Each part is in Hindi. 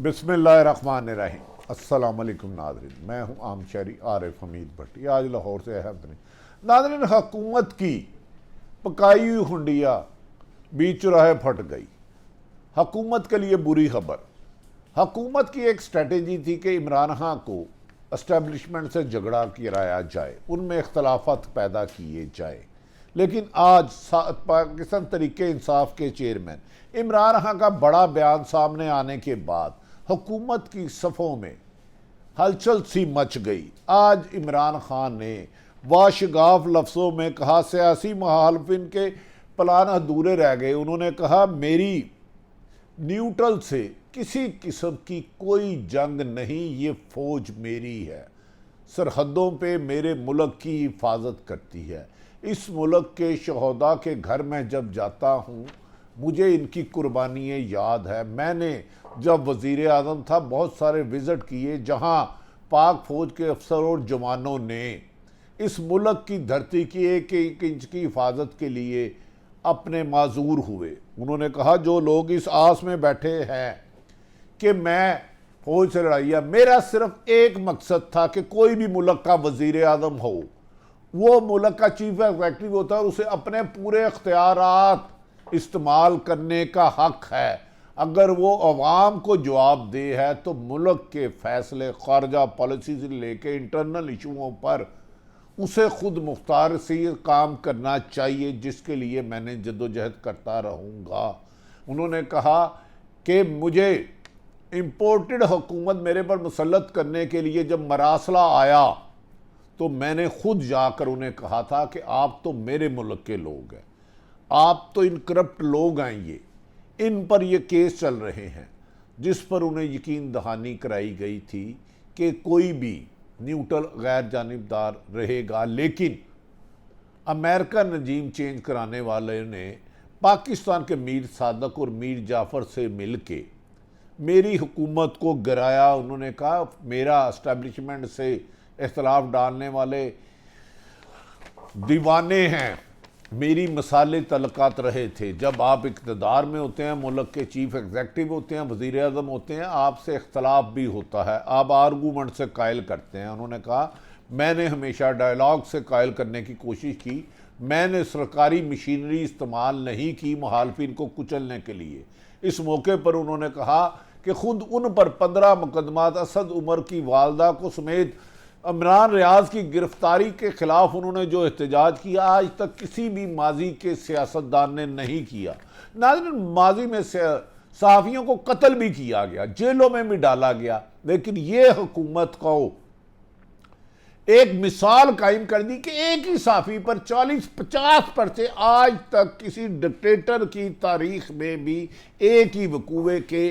बिस्मिल्लाहिर्रहमानिर्रहीम। अस्सलाम वालेकुम नाज़रीन, मैं हूँ आम शहरी आरिफ हमीद भट्टी। आज लाहौर से है नाज़रीन। हुकूमत की पकाई हुई हुंडिया बीच चौराहे फट गई। हुकूमत के लिए बुरी खबर। हुकूमत की एक स्ट्रेटेजी थी कि इमरान खान को एस्टेब्लिशमेंट से झगड़ा कराया जाए, उनमें इख्तलाफात पैदा किए जाए। लेकिन आज पाकिस्तान तरीके इंसाफ के चेयरमैन इमरान खान का बड़ा बयान सामने आने के बाद हुकूमत की सफ़ों में हलचल सी मच गई। आज इमरान खान ने वाशगाफ लफ्ज़ों में कहा सियासी मुखालिफिन के प्लान अधूरे रह गए। उन्होंने कहा मेरी न्यूट्रल से किसी किस्म की कोई जंग नहीं, ये फ़ौज मेरी है, सरहदों पे मेरे मुल्क की हिफाजत करती है। इस मुल्क के शहदा के घर में जब जाता हूँ मुझे इनकी कुर्बानियाँ याद है। मैंने जब वज़ीर आज़म था बहुत सारे विज़िट किए जहाँ पाक फ़ौज के अफसर और जवानों ने इस मुल्क की धरती की एक एक इंच की हिफाजत के लिए अपने माजूर हुए। उन्होंने कहा जो लोग इस आस में बैठे हैं कि मैं फ़ौज से लड़ाई है, मेरा सिर्फ एक मकसद था कि कोई भी मुल्क का वज़ीर आज़म हो, वो मुल्क का चीफ एग्जीक्यूटिव होता है और उसे अपने पूरे अख्तियारात इस्तेमाल करने का हक है। अगर वो अवाम को जवाब दे है तो मुल्क के फैसले खारजा पॉलिसी से लेके इंटरनल इशूओं पर उसे खुद मुख्तार से काम करना चाहिए, जिसके लिए मैंने जद्दोजहद करता रहूँगा। उन्होंने कहा कि मुझे इम्पोर्टेड हुकूमत मेरे पर मुसल्लत करने के लिए जब मरासला आया तो मैंने खुद जाकर उन्हें कहा था कि आप तो मेरे मुल्क के लोग हैं, आप तो इन करप्ट लोग हैं, ये इन पर ये केस चल रहे हैं, जिस पर उन्हें यकीन दहानी कराई गई थी कि कोई भी न्यूट्रल गैर जानिबदार रहेगा। लेकिन अमेरिकन रजीम चेंज कराने वाले ने पाकिस्तान के मीर सादक और मीर जाफ़र से मिल के मेरी हुकूमत को गिराया। उन्होंने कहा मेरा एस्टेब्लिशमेंट से इख्तलाफ डालने वाले दीवाने हैं, मेरी मसाले तलकात रहे थे। जब आप इक़्तिदार में होते हैं, मुल्क के चीफ एग्जीक्यूटिव होते हैं, वज़ीर आज़म होते हैं, आपसे इख्तलाफ भी होता है, आप आर्गूमेंट से कायल करते हैं। उन्होंने कहा मैंने हमेशा डायलॉग से कायल करने की कोशिश की, मैंने सरकारी मशीनरी इस्तेमाल नहीं की मुखालिफिन को कुचलने के लिए। इस मौके पर उन्होंने कहा कि ख़ुद उन पर 15 मुकदमात असद उमर की वालदा को समेत इमरान रियाज की गिरफ्तारी के खिलाफ उन्होंने जो एहतजाज किया आज तक किसी भी माजी के सियासतदान ने नहीं किया। नाज़रीन, माजी में सहाफ़ियों को कत्ल भी किया गया, जेलों में भी डाला गया, लेकिन ये हुकूमत को एक मिसाल कायम कर दी कि एक ही सहाफ़ी पर 40-50 पर्चे। आज तक किसी डिक्टेटर की तारीख में भी एक ही वकूए के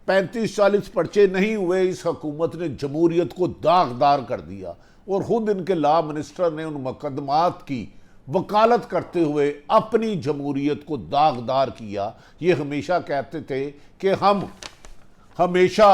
35-40 पर्चे नहीं हुए। इस हुकूमत ने जमहूरियत को दागदार कर दिया और ख़ुद इनके लॉ मिनिस्टर ने उन मुकदमात की वकालत करते हुए अपनी जमहूरियत को दागदार किया। ये हमेशा कहते थे कि हम हमेशा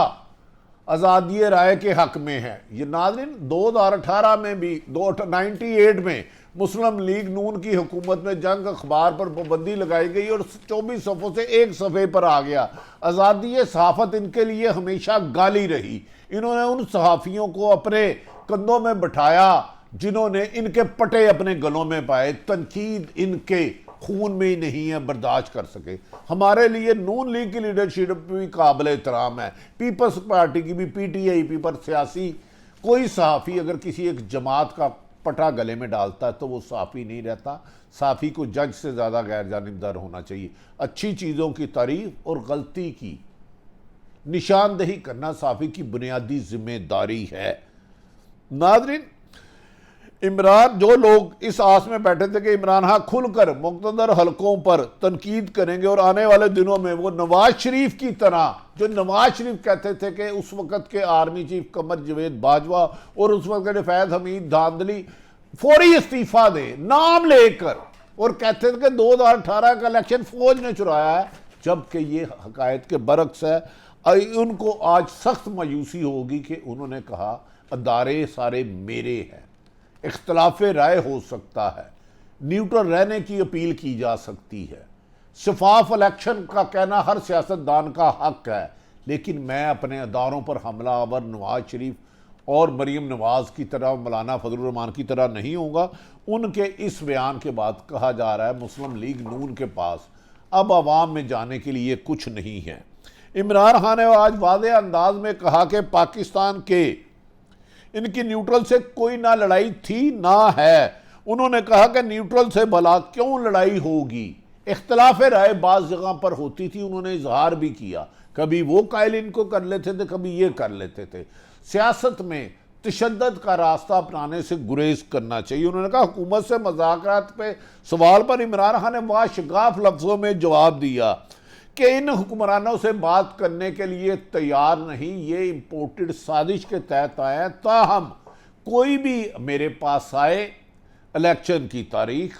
आज़ादी राय के हक़ में हैं। ये नाज़रीन 2018 में भी 98 में मुस्लिम लीग नून की हुकूमत में जंग अखबार पर पाबंदी लगाई गई और 24 सफ़ों से एक सफ़े पर आ गया। आज़ादी सहाफ़त इनके लिए हमेशा गाली रही। इन्होंने उन सहाफ़ियों को अपने कंधों में बिठाया जिन्होंने इनके पटे अपने गलों में पाए। तनकीद इनके खून में ही नहीं है, बर्दाश्त कर सके। हमारे लिए नून लीग की लीडरशिप भी काबिल एहतराम है, पीपल्स पार्टी की भी, PTI पर सियासी कोई सहाफ़ी अगर किसी एक जमात का पटा गले में डालता है तो वो सहाफ़ी नहीं रहता। सहाफ़ी को जज से ज़्यादा गैर जानिबदार होना चाहिए। अच्छी चीज़ों की तारीफ़ और गलती की निशानदेही करना सहाफ़ी की बुनियादी जिम्मेदारी है। नाज़रीन, इमरान जो लोग इस आस में बैठे थे कि इमरान खान खुलकर मुक़्तदर हलकों पर तनकीद करेंगे और आने वाले दिनों में वो नवाज शरीफ की तरह, जो नवाज शरीफ कहते थे कि उस वक़्त के आर्मी चीफ कमर जवेद बाजवा और उस वक़्त के फैज़ हमीद धांधली फौरी इस्तीफ़ा दे नाम लेकर, और कहते थे कि 2018 का इलेक्शन फ़ौज ने चुराया है, जबकि ये हक़ायत के बरक्स है। उनको आज सख्त मायूसी होगी कि उन्होंने कहा अदारे सारे मेरे हैं, इख्तलाफ राय हो सकता है, न्यूट्रल रहने की अपील की जा सकती है, शफाफ इलेक्शन का कहना हर सियासतदान का हक है, लेकिन मैं अपने अदारों पर हमलावर नवाज शरीफ और मरीम नवाज की तरह, मौलाना फजलुर रहमान की तरह नहीं होगा। उनके इस बयान के बाद कहा जा रहा है मुस्लिम लीग नून के पास अब अवाम में जाने के लिए कुछ नहीं है। इमरान खान ने आज वाज़ेह अंदाज में कहा कि पाकिस्तान के इनकी न्यूट्रल से कोई ना लड़ाई थी ना है। उन्होंने कहा कि न्यूट्रल से भला क्यों लड़ाई होगी, इख्तलाफ राय बाज़ जगह पर होती थी, उन्होंने इजहार भी किया, कभी वो कायल इनको कर लेते थे, कभी ये कर लेते थे। सियासत में तशद्दुद का रास्ता अपनाने से गुरेज करना चाहिए। उन्होंने कहा हुकूमत से मुज़ाकरात पे सवाल पर इमरान खान ने वाशगाफ लफ्ज़ों में जवाब दिया कि इन हुक्मरानों से बात करने के लिए तैयार नहीं, ये इम्पोर्टेड साजिश के तहत आए हैं। ताहम कोई भी मेरे पास आए, इलेक्शन की तारीख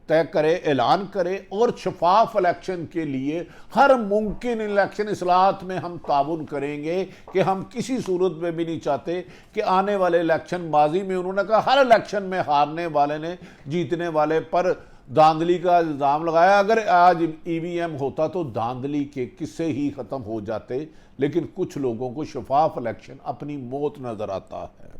तय करे, ऐलान करे और शफाफ इलेक्शन के लिए हर मुमकिन इलेक्शन इस्लाहात में हम ताउन करेंगे कि हम किसी सूरत में भी नहीं चाहते कि आने वाले इलेक्शन, माजी में उन्होंने कहा हर इलेक्शन में हारने वाले ने जीतने वाले पर धांधली का इल्ज़ाम लगाया। अगर आज EVM होता तो धांधली के किस्से ही ख़त्म हो जाते, लेकिन कुछ लोगों को शफाफ इलेक्शन अपनी मौत नज़र आता है।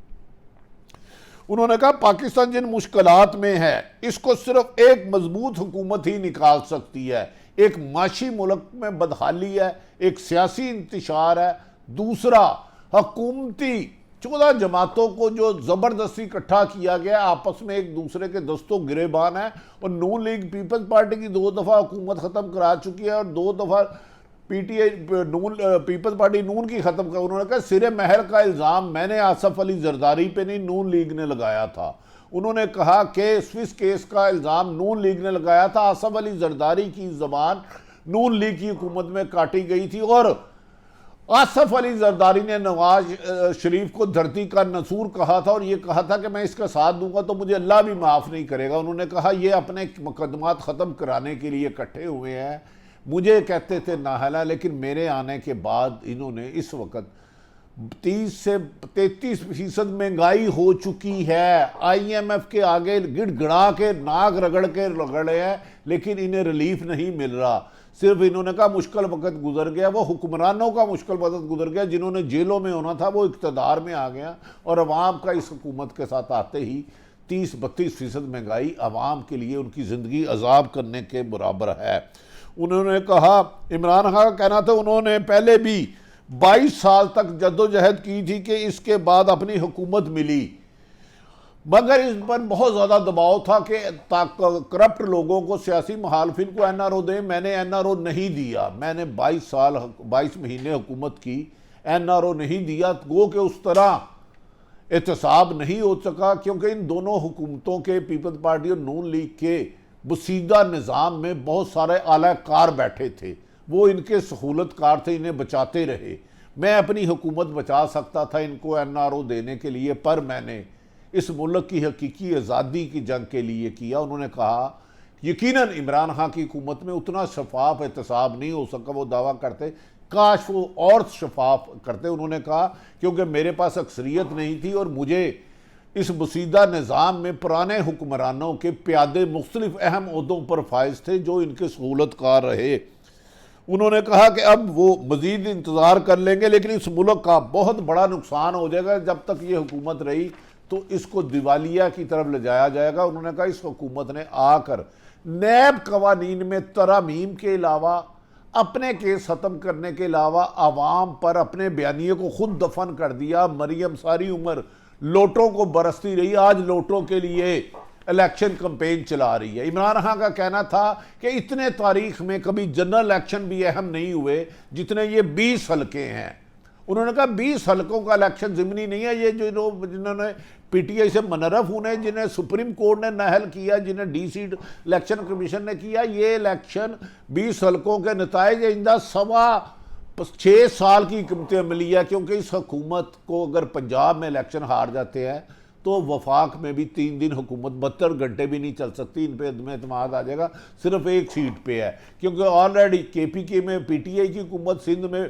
उन्होंने कहा पाकिस्तान जिन मुश्किलात में है इसको सिर्फ एक मजबूत हुकूमत ही निकाल सकती है। एक माशी मुल्क में बदहाली है, एक सियासी इंतशार है, दूसरा हुकूमती 14 जमातों को जो ज़बरदस्ती इकट्ठा किया गया आपस में एक दूसरे के दस्तों गिरेबान है। और नून लीग पीपल्स पार्टी की 2 दफ़ा हुकूमत ख़त्म करा चुकी है और 2 दफ़ा PTI नून पीपल्स पार्टी नून की ख़त्म कर। उन्होंने कहा सिरे महल का इल्ज़ाम मैंने आसफ अली जरदारी पे नहीं, नून लीग ने लगाया था। उन्होंने कहा कि स्विस केस का इल्ज़ाम नून लीग ने लगाया था, आसफ अली जरदारी की ज़बान नून लीग की हुकूमत में काटी गई थी और आसफ अली जरदारी ने नवाज शरीफ को धरती का नसूर कहा था और ये कहा था कि मैं इसका साथ दूंगा तो मुझे अल्लाह भी माफ़ नहीं करेगा। उन्होंने कहा ये अपने मुकदमात ख़त्म कराने के लिए इकट्ठे हुए हैं। मुझे कहते थे नाहला, लेकिन मेरे आने के बाद इन्होंने इस वक्त 30 से 33% महंगाई हो चुकी है। IMF के आगे गिड़गिड़ा के नाक रगड़ के रगड़े हैं, लेकिन इन्हें रिलीफ नहीं मिल रहा। सिर्फ इन्होंने कहा मुश्किल वक्त गुजर गया, वो हुक्मरानों का मुश्किल वक्त गुजर गया। जिन्होंने जेलों में होना था वो इक़्तिदार में आ गया और अवाम का इस हुकूमत के साथ आते ही 30-32% महंगाई अवाम के लिए उनकी ज़िंदगी अजाब करने के बराबर है। उन्होंने कहा, इमरान खान का कहना था उन्होंने पहले भी 22 साल तक जद्दोजहद की थी कि इसके बाद अपनी हुकूमत मिली, मगर इस पर बहुत ज़्यादा दबाव था कि करप्ट लोगों को, सियासी मुखालफिन को NRO दें। मैंने NRO नहीं दिया, मैंने 22 महीने हुकूमत की, NRO नहीं दिया। गो कि उस तरह एहतसाब नहीं हो सका क्योंकि इन दोनों हुकूमतों के, पीपल्स पार्टी और नून लीग के बुसीदा निज़ाम में बहुत सारे आलाकार बैठे थे, वो इनके सहूलतकार थे, इन्हें बचाते रहे। मैं अपनी हुकूमत बचा सकता था इनको NRO देने के लिए, पर मैंने इस मुल्क की हकीकी आज़ादी की जंग के लिए किया। उन्होंने कहा यकीनन इमरान खान की हुकूमत में उतना शफाफ एहतसाब नहीं हो सका, वो दावा करते, काश वो और शफाफ करते। उन्होंने कहा क्योंकि मेरे पास अक्सरियत नहीं थी और मुझे इस मुसीदा निज़ाम में पुराने हुक्मरानों के प्यादे मुख्तलिफ अहम ओहदों पर फायज थे जो इनके सहूलतकार रहे। उन्होंने कहा कि अब वो मज़ीद इंतज़ार कर लेंगे, लेकिन इस मुल्क का बहुत बड़ा नुकसान हो जाएगा जब तक ये हुकूमत रही तो इसको दिवालिया की तरफ ले जाया जाएगा। उन्होंने कहा इस हुकूमत ने आकर नैब कवानीन में तरमीम के अलावा, अपने केस ख़त्म करने के अलावा, आवाम पर अपने बयानिए को खुद दफन कर दिया। मरियम सारी उम्र लोटों को बरसती रही, आज लोटों के लिए इलेक्शन कैंपेन चला रही है। इमरान खान का कहना था कि इतने तारीख में कभी जनरल इलेक्शन भी अहम नहीं हुए जितने ये 20 हलके हैं। उन्होंने कहा 20 हलकों का इलेक्शन ज़िमनी नहीं है। ये जो लोग जिन्होंने PTI से मुनर्रफ होने, जिन्हें सुप्रीम कोर्ट ने नाअहल किया, जिन्हें DC इलेक्शन कमीशन ने किया, ये इलेक्शन 20 हलकों के नताइज आइंदा 6 साल की कीमत अमलिया, क्योंकि इस हुकूमत को अगर पंजाब में इलेक्शन हार जाते हैं तो वफाक में भी 3 दिन हुकूमत 72 घंटे भी नहीं चल सकती। इन पर अदम एतमाद आ जाएगा। सिर्फ एक सीट पे है क्योंकि ऑलरेडी KPK में PTI की हुकूमत, सिंध में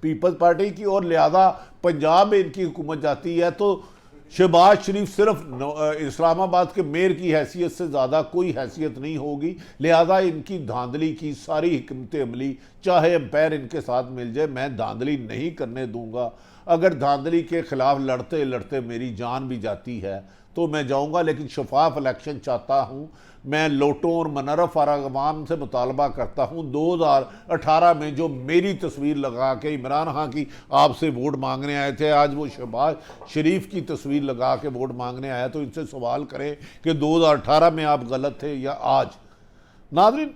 पीपल्स पार्टी की, और लिहाजा पंजाब में इनकी हुकूमत जाती है तो शहबाज शरीफ सिर्फ इस्लामाबाद के मेयर की हैसियत से ज़्यादा कोई हैसियत नहीं होगी, लिहाजा इनकी धांधली की सारी हिकमत अमली चाहे एम्पायर इनके साथ मिल जाए, मैं धांधली नहीं करने दूंगा। अगर धांधली के खिलाफ लड़ते लड़ते मेरी जान भी जाती है तो मैं जाऊंगा, लेकिन शफाफ इलेक्शन चाहता हूं। मैं लोटों और मनरफ और अवाम से मुतालबा करता हूं 2018 में जो मेरी तस्वीर लगा के इमरान खान की आपसे वोट मांगने आए थे, आज वो शहबाज शरीफ की तस्वीर लगा के वोट मांगने आया, तो इनसे सवाल करें कि 2018 में आप गलत थे या आज। नाज़रीन,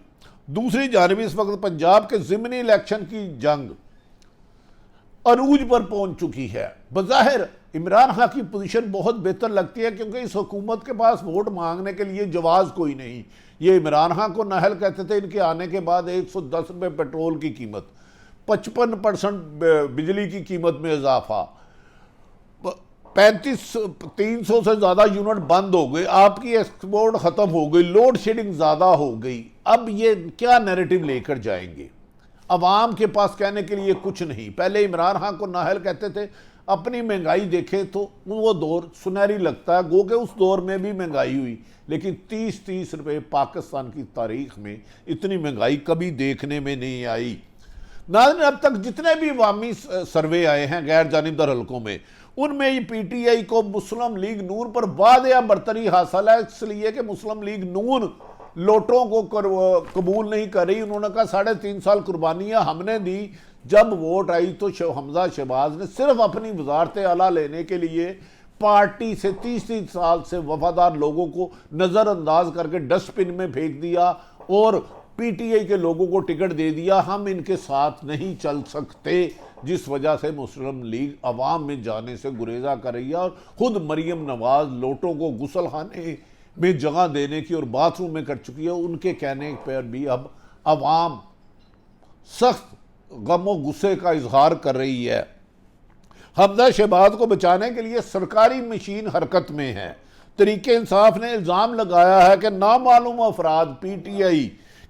दूसरी जानिब इस वक्त पंजाब के ज़िमनी इलेक्शन की जंग अरूज पर पहुंच चुकी है। बज़ाहिर इमरान खान की पोजीशन बहुत बेहतर लगती है क्योंकि इस हुकूमत के पास वोट मांगने के लिए जवाब कोई नहीं। ये इमरान खान को नाहल कहते थे, इनके आने के बाद 110 रुपये पेट्रोल की कीमत, 55% बिजली की कीमत में इजाफा, 300 से ज़्यादा यूनिट बंद हो गए, आपकी एक्सपोर्ट ख़त्म हो गई, लोड शेडिंग ज़्यादा हो गई। अब ये क्या नैरेटिव लेकर जाएंगे? अवाम के पास कहने के लिए कुछ नहीं। पहले इमरान खान को नाहल कहते थे, अपनी महंगाई देखें तो वो दौर सुनहरी लगता है, गो के उस दौर में भी महंगाई हुई, लेकिन 30 रुपये पाकिस्तान की तारीख में इतनी महंगाई कभी देखने में नहीं आई। नाज़रीन, अब तक जितने भी अवामी सर्वे आए हैं गैर जानिबदार हलकों में, उनमें PTI को मुस्लिम लीग नून पर वादिया बरतरी हासिल है, इसलिए कि मुस्लिम लीग नून लोटों को कबूल नहीं कर रही। उन्होंने कहा 3.5 साल कुर्बानियां हमने दी, जब वोट आई तो हमजा शहबाज ने सिर्फ अपनी वजारत आला लेने के लिए पार्टी से 30 साल से वफादार लोगों को नज़रअंदाज करके डस्टबिन में फेंक दिया और PTI के लोगों को टिकट दे दिया। हम इनके साथ नहीं चल सकते, जिस वजह से मुस्लिम लीग अवाम में जाने से गुरेजा कर रही है और खुद मरियम नवाज लोटों को गुसल खाने में जगह देने की और बाथरूम में कर चुकी है। उनके कहने पर भी अब अवाम सख्त गमो गुस्से का इजहार कर रही है। हमजा शहबाज को बचाने के लिए सरकारी मशीन हरकत में है। तरीके इंसाफ ने इल्ज़ाम लगाया है कि नामालूम अफराद PTI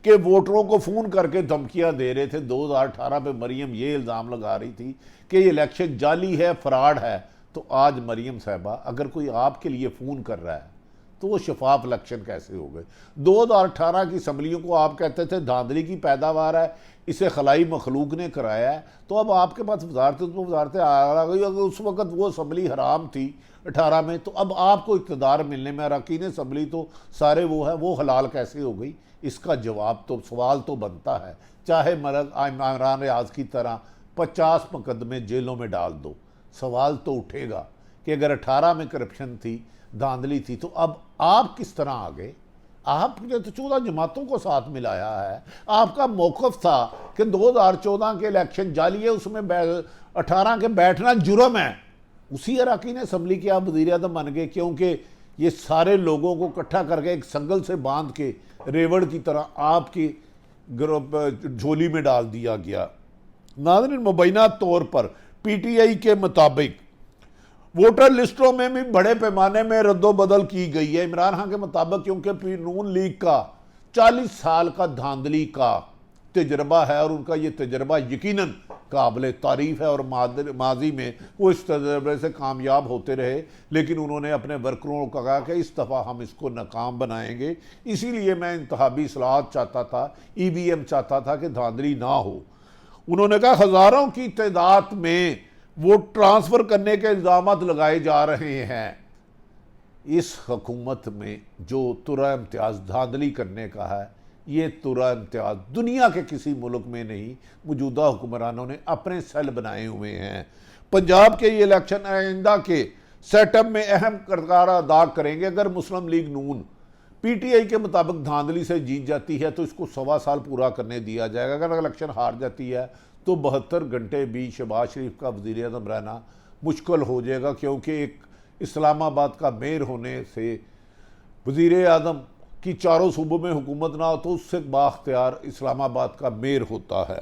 के वोटरों को फ़ोन करके धमकियां दे रहे थे। 2018 में मरियम ये इल्ज़ाम लगा रही थी कि ये इलेक्शन जाली है, फ्रॉड है। तो आज मरियम साहबा, अगर कोई आपके लिए फ़ोन कर रहा है तो वो शफाफ इलेक्शन कैसे हो गए? 2018 की असम्बलियों को आप कहते थे धांधली की पैदावार है, इसे खलाई मखलूक ने कराया है, तो अब आपके पास वजारतें आ गई। अगर उस वक्त वो असम्बली हराम थी 18 में, तो अब आपको इक़्तिदार मिलने में अरकान असम्बली तो सारे वो है, वो हलाल कैसे हो गई? इसका जवाब तो, सवाल तो बनता है। चाहे इमरान रियाज की तरह 50 मुकदमे जेलों में डाल दो, सवाल तो उठेगा कि अगर 18 में करप्शन थी, धांधली थी, तो अब आप किस तरह आ गए? आपने तो 14 जमातों को साथ मिलाया है। आपका मौक़िफ़ था कि 2014 के इलेक्शन जाली है, उसमें 18 के बैठना जुर्म है। उसी अरकान असम्बली के आप वज़ीर आज़म बन गए, क्योंकि ये सारे लोगों को इकट्ठा करके एक संगल से बांध के रेवड़ की तरह आपकी झोली में डाल दिया गया। नाज़रीन, मुबैना तौर पर PTI के मुताबिक वोटर लिस्टों में भी बड़े पैमाने में रद्दोबदल की गई है। इमरान खान के मुताबिक क्योंकि नून लीग का 40 साल का धांधली का तजर्बा है और उनका ये तजर्बा यकीनन काबिल तारीफ़ है और माजी में वो इस तजर्बे से कामयाब होते रहे, लेकिन उन्होंने अपने वर्करों को कहा कि इस दफ़ा हम इसको नाकाम बनाएंगे। इसीलिए मैं इंतखाबी इस्लाहत चाहता था, EVM चाहता था कि धांधली ना हो। उन्होंने कहा हज़ारों की तादाद में वो ट्रांसफ़र करने के इल्ज़ाम लगाए जा रहे हैं। इस हुकूमत में जो तुरा इम्तियाज़ धांधली करने का है, ये तुरा इम्तियाज़ दुनिया के किसी मुल्क में नहीं, मौजूदा हुक्मरानों ने अपने सेल बनाए हुए हैं। पंजाब के ये इलेक्शन आइंदा के सेटअप में अहम किरदार अदा करेंगे। अगर मुस्लिम लीग नून PTI के मुताबिक धांधली से जीत जाती है तो इसको 1.25 साल पूरा करने दिया जाएगा। अगर इलेक्शन हार जाती है तो 72 घंटे भी शहबाज शरीफ का वज़ीर आज़म रहना मुश्किल हो जाएगा, क्योंकि एक इस्लामाबाद का मेयर होने से वज़ीर आज़म की चारों सूबों में हुकूमत ना हो तो उससे बाख्तियार इस्लामाबाद का मेयर होता है।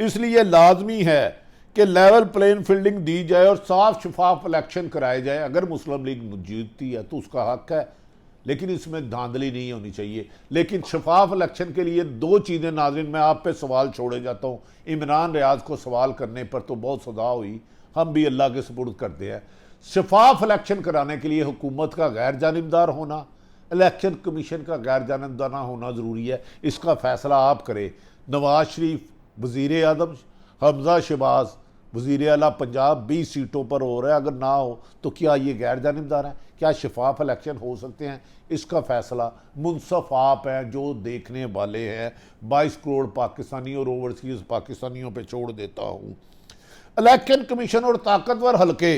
इसलिए लाजमी है कि लेवल प्लेइंग फील्डिंग दी जाए और साफ शफाफ इलेक्शन कराए जाए। अगर मुस्लिम लीग जीतती है तो उसका हक है, लेकिन इसमें धांधली नहीं होनी चाहिए। लेकिन शफाफ इलेक्शन के लिए 2 चीज़ें, नाज़रीन मैं आप पे सवाल छोड़े जाता हूँ। इमरान रियाज को सवाल करने पर तो बहुत सज़ा हुई, हम भी अल्लाह के सुपुर्द करते हैं। शफाफ इलेक्शन कराने के लिए हुकूमत का गैर जानिबदार होना, इलेक्शन कमीशन का गैर जानिबदार होना ज़रूरी है। इसका फ़ैसला आप करें। नवाज शरीफ वज़ीर आज़म, हमज़ा शहबाज वज़ीर आला पंजाब 20 सीटों पर हो रहा है, अगर ना हो तो क्या ये गैर जानिबदार है? क्या शफाफ इलेक्शन हो सकते हैं? इसका फ़ैसला मुनसफ आप हैं जो देखने वाले हैं। 22 करोड़ पाकिस्तानी और ओवरसीज़ पाकिस्तानियों पे छोड़ देता हूँ। इलेक्शन कमीशन और ताकतवर हलके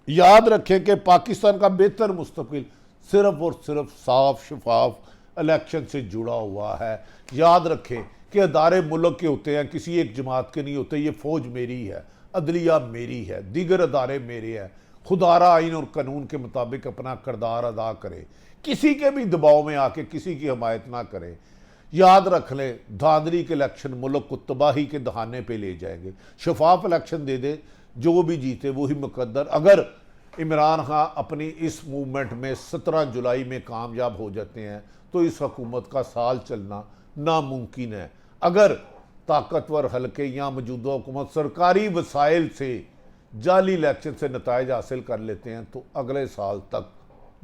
याद रखें कि पाकिस्तान का बेहतर मुस्तकबिल सिर्फ और सिर्फ साफ शफाफ इलेक्शन से जुड़ा हुआ है। याद रखें कि अदारे मुल्क के होते हैं, किसी एक जमात के नहीं होते। ये फ़ौज मेरी है, अदलिया मेरी है, दीगर अदारे मेरे हैं। खुदारा आइन और कानून के मुताबिक अपना किरदार अदा करें, किसी के भी दबाव में आके किसी की हमायत ना करें। याद रख लें, धांधली के इलेक्शन मुल्क को तबाही के दहाने पे ले जाएंगे। शफाफ इलेक्शन दे दे, जो भी जीते वही मुकद्दर। अगर इमरान खान अपनी इस मूवमेंट में 17 जुलाई में कामयाब हो जाते हैं तो इस हुकूमत का साल चलना नामुमकिन है। अगर ताकतवर हलके या मौजूदा हुकूमत सरकारी वसाइल से जाली इलेक्शन से नताइज हासिल कर लेते हैं तो अगले साल तक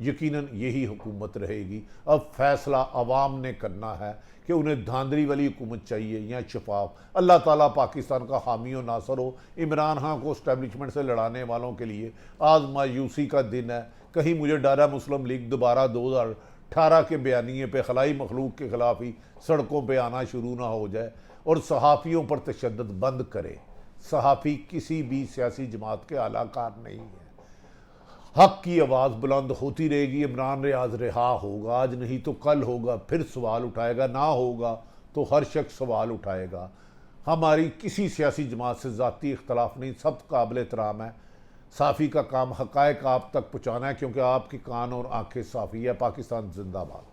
यकीनन यही हुकूमत रहेगी। अब फैसला अवाम ने करना है कि उन्हें धांधली वाली हुकूमत चाहिए या शफाफ। अल्लाह ताला पाकिस्तान का हामी और नासर हो। इमरान खान को इस्टेब्लिशमेंट से लड़ाने वालों के लिए आज मायूसी का दिन है। कहीं मुझे डर है मुस्लिम लीग दोबारा 2018 के बयानिए पे खलाई मखलूक के खिलाफ ही सड़कों पर आना शुरू ना हो जाए और सहाफ़ियों पर तशद्दुद बंद करे। सहाफ़ी किसी भी सियासी जमात के आलाकार नहीं है। हक की आवाज़ बुलंद होती रहेगी। इमरान रियाज रिहा होगा, आज नहीं तो कल होगा, फिर सवाल उठाएगा, ना होगा तो हर शख्स सवाल उठाएगा। हमारी किसी सियासी जमात से ज़ाती इख्तलाफ नहीं, सब काबिल एहतराम है। साफ़ी का काम हक़ाइक़ आप तक पहुँचाना है, क्योंकि आपकी कान और आंखें साफ़ी है। पाकिस्तान जिंदाबाद।